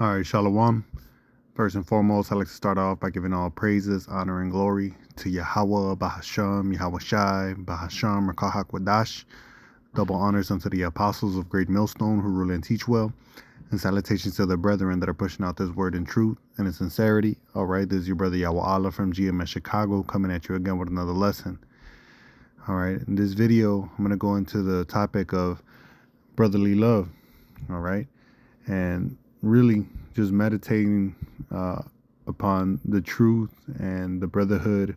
All right, Shalom. First and foremost, I'd like to start off by giving all praises, honor, and glory to Yahweh, Bahasham, Yahweh Shai, Bahasham, Rakah HaKodash. Double honors unto the apostles of Great Millstone who rule and teach well. And salutations to the brethren that are pushing out this word in truth and in sincerity. All right, this is your brother Yahweh Allah from GMS Chicago coming at you again with another lesson. All right, in this video, I'm going to go into the topic of brotherly love. All right, and really just meditating upon the truth and the brotherhood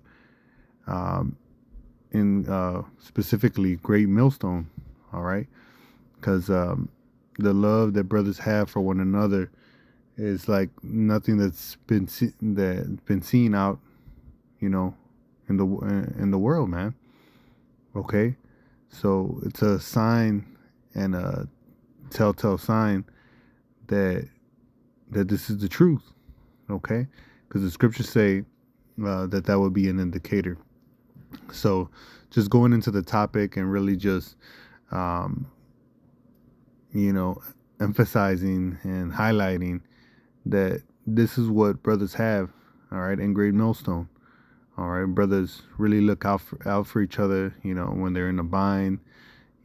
in specifically Great Millstone. All right, because the love that brothers have for one another is like nothing that's been seen out, you know, in the world, man. Okay, so it's a sign and a telltale sign that this is the truth, okay? Because the scriptures say that would be an indicator. So just going into the topic and really just, emphasizing and highlighting that this is what brothers have, all right, in Great Millstone. All right, brothers really look out for each other, you know, when they're in a bind,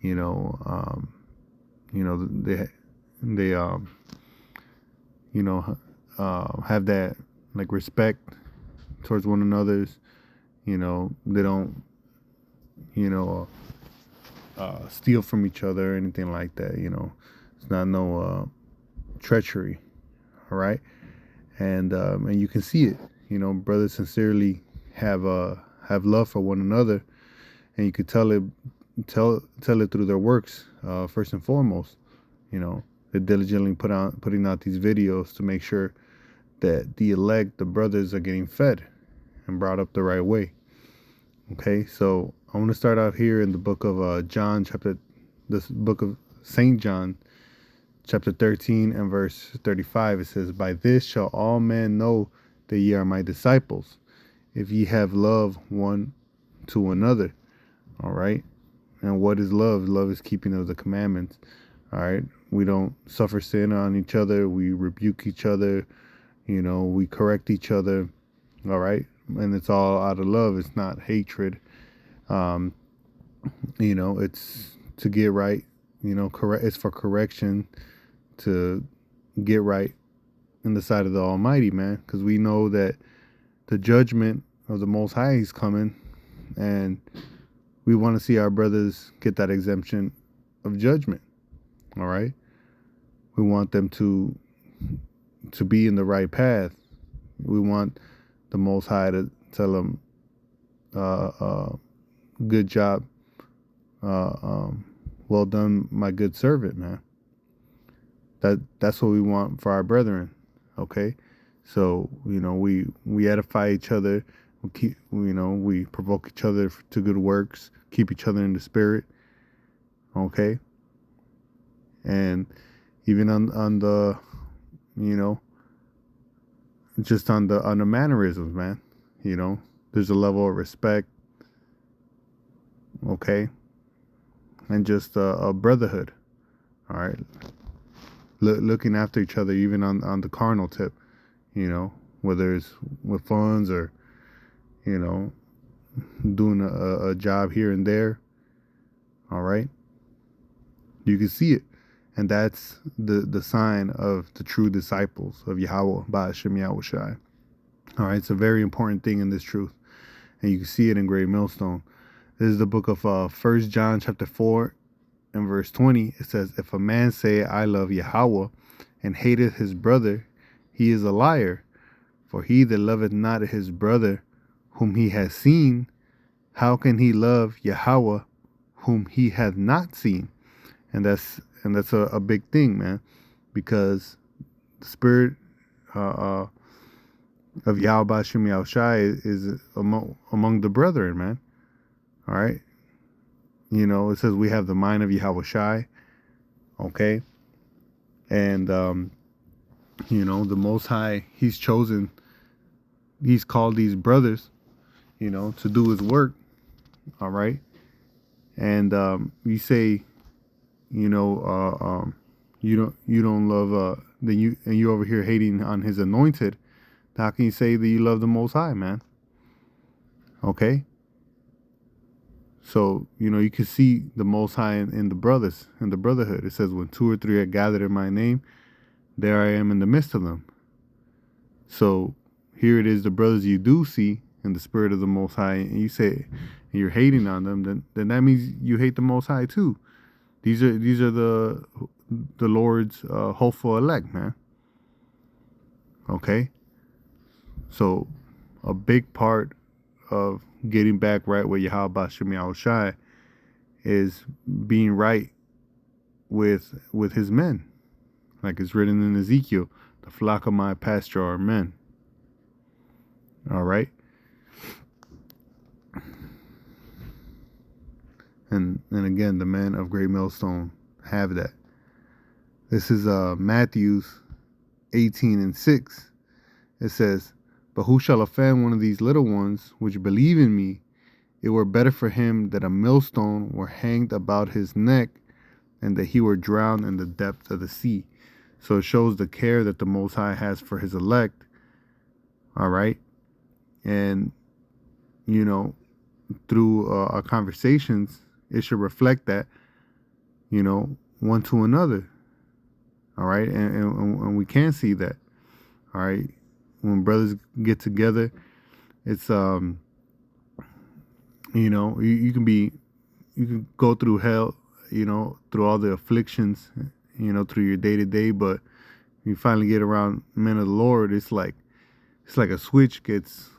they have that like respect towards one another's. You know, they don't, steal from each other or anything like that. You know, it's not no treachery. All right, and you can see it. You know, brothers sincerely have love for one another, and you could tell it through their works. First and foremost, you know, they're diligently putting out these videos to make sure that the brothers, are getting fed and brought up the right way. Okay, so I want to start out here in the book of this book of St. John, chapter 13 and verse 35. It says, "By this shall all men know that ye are my disciples, if ye have love one to another." All right, and what is love? Love is keeping of the commandments. All right, we don't suffer sin on each other. We rebuke each other. You know, we correct each other. All right, and it's all out of love. It's not hatred. It's to get right. You know, it's for correction, to get right in the sight of the Almighty, man. Because we know that the judgment of the Most High is coming, and we want to see our brothers get that exemption of judgment. All right, we want them to be in the right path. We want the Most High to tell them, "Good job, well done, my good servant, man." That's what we want for our brethren. Okay, so we edify each other. We provoke each other to good works. Keep each other in the spirit. Okay, and even on the just on the mannerisms, man. You know, there's a level of respect. Okay, and just a brotherhood. All right, looking after each other, even on the carnal tip. You know, whether it's with funds or doing a job here and there. All right, you can see it, and that's the sign of the true disciples of Yahweh, Ba'ashem Yahweh Shai. All right, it's a very important thing in this truth, and you can see it in Great Millstone. This is the book of 1 John chapter 4 and verse 20. It says, "If a man say, I love Yahweh, and hateth his brother, he is a liar. For he that loveth not his brother whom he has seen, how can he love Yahweh whom he hath not seen?" And that's a big thing, man, because the spirit of Yahweh Ba'ashem Yahweh Shai is among the brethren, man. All right, you know, it says we have the mind of Yahweh Shai. Okay, and the Most High, He's called these brothers, to do His work. All right, and you say, you don't love then you over here hating on his anointed, how can you say that you love the Most High, man? Okay? So, you can see the Most High in the brothers, in the brotherhood. It says, when 2 or 3 are gathered in my name, there I am in the midst of them. So here it is, the brothers you do see in the spirit of the Most High, and you say you're hating on them, then that means you hate the Most High too. These are the Lord's hopeful elect, man. Okay? So a big part of getting back right with Yahweh Bashim Yahushai is being right with his men. Like it's written in Ezekiel, the flock of my pasture are men. All right? And again, the men of Great Millstone have that. This is Matthew 18:6. It says, but who shall offend one of these little ones which believe in me? It were better for him that a millstone were hanged about his neck and that he were drowned in the depth of the sea. So it shows the care that the Most High has for his elect. All right. And, through our conversations, it should reflect that, one to another. All right. And we can see that. All right. When brothers get together, it's, you can go through hell, through all the afflictions, through your day to day. But you finally get around men of the Lord, it's like a switch gets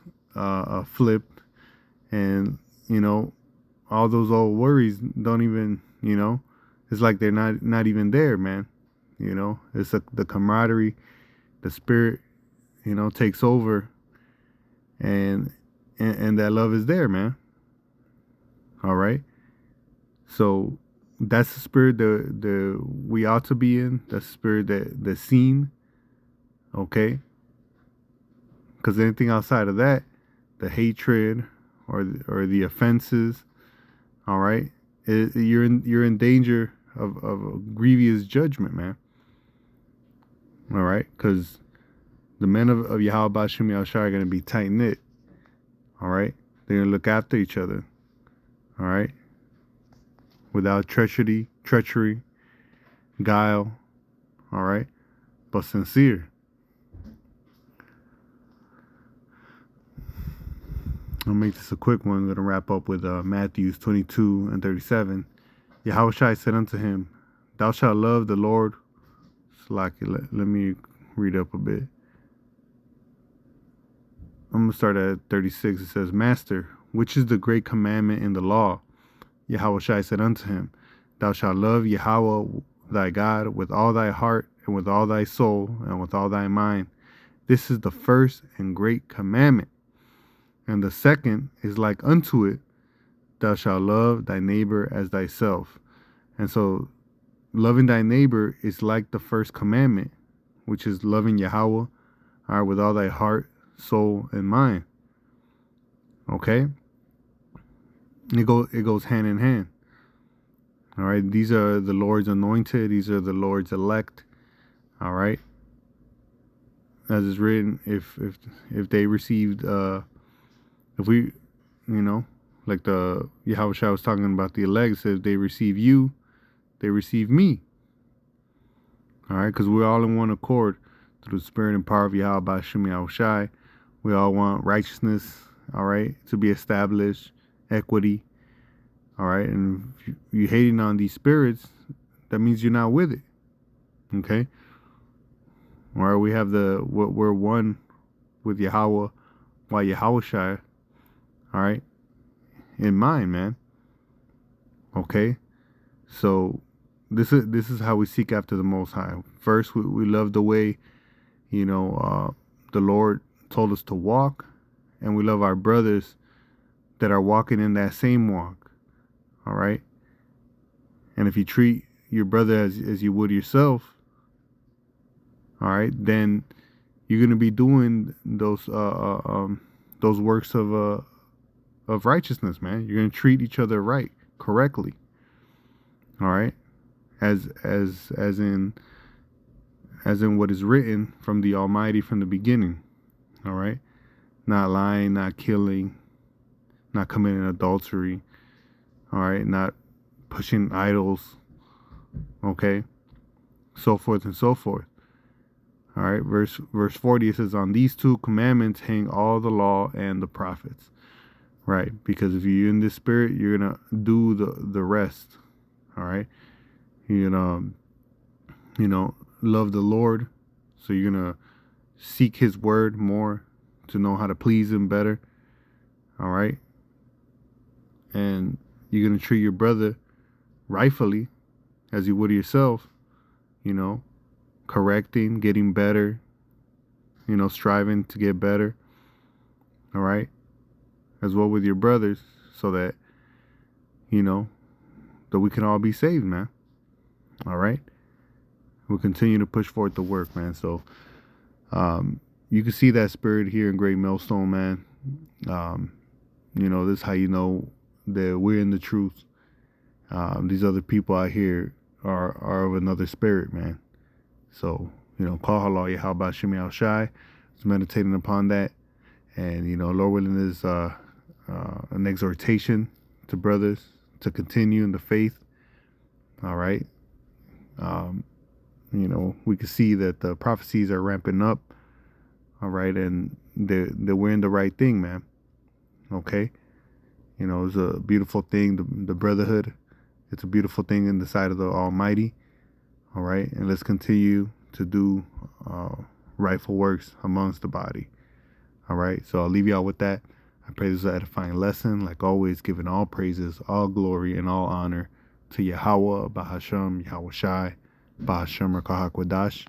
flipped, and all those old worries don't even, it's like they're not even there, man. It's the camaraderie, the spirit, takes over, and that love is there, man. All right. So that's the spirit that we ought to be in. That's the spirit that's seen. Okay. Because anything outside of that, the hatred or the offenses, all right, you're in danger of a grievous judgment, man. All right, because the men of Yahweh Bashim Yahushai are going to be tight knit. All right, they're going to look after each other. All right, without treachery, guile. All right, but sincere. I'll make this a quick one. I'm going to wrap up with Matthew 22:37. Yahushua said unto him, thou shalt love the Lord. Let me read up a bit. I'm going to start at 36. It says, Master, which is the great commandment in the law? Yahushua said unto him, thou shalt love Yahweh thy God with all thy heart and with all thy soul and with all thy mind. This is the first and great commandment. And the second is like unto it, thou shalt love thy neighbor as thyself. And so loving thy neighbor is like the first commandment, which is loving Yahweh with all thy heart, soul, and mind. Okay? It goes hand in hand. All right? These are the Lord's anointed. These are the Lord's elect. All right? As is written, if they received... if we, like the Yahushua was talking about the elect, says they receive you, they receive me. All right, because we're all in one accord through the spirit and power of Yahweh Bashim Yahushai. We all want righteousness, all right, to be established, equity, all right. And if you're hating on these spirits, that means you're not with it. Okay. All right, we have we're one with Yahweh, while Yahushai. All right, in mind, man. Okay, so this is how we seek after the Most High. First, we love the way, the Lord told us to walk, and we love our brothers that are walking in that same walk. All right, and if you treat your brother as you would yourself, all right, then you're gonna be doing those works of righteousness, man. You're gonna treat each other right, correctly. All right, as as in what is written from the Almighty from the beginning. All right? Not lying, not killing, not committing adultery. All right? Not pushing idols. Okay? So forth and so forth. All right? Verse 40, it says, on these two commandments hang all the law and the prophets. Right? Because if you're in this spirit, you're going to do the rest. All right? You're going to, love the Lord. So you're going to seek his word more to know how to please him better. All right? And you're going to treat your brother rightfully as you would yourself, correcting, getting better, striving to get better. All right? As well with your brothers, so that, that we can all be saved, man. All right? We'll continue to push forward the work, man. So, you can see that spirit here in Great Millstone, man. This is how you know that we're in the truth. These other people out here are of another spirit, man. So, call halal Yahweh Shemi Al Shai. It's meditating upon that. And, Lord willing is an exhortation to brothers to continue in the faith. All right. We can see that the prophecies are ramping up. All right. And they're wearing the right thing, man. Okay. It's a beautiful thing. The brotherhood. It's a beautiful thing in the sight of the Almighty. All right. And let's continue to do rightful works amongst the body. All right. So I'll leave y'all with that. I pray this is an edifying lesson. Like always, giving all praises, all glory, and all honor to Yahweh, Bahasham, Yahweh Shai, Bahasham, Rakahakwadash.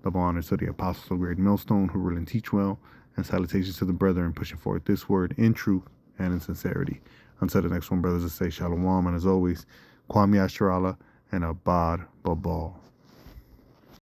Double honor to the apostles of Great Millstone who rule and teach well, and salutations to the brethren pushing forth this word in truth and in sincerity. Until the next one, brothers, I say shalom, and as always, Kwame Asherallah and Abad Babal.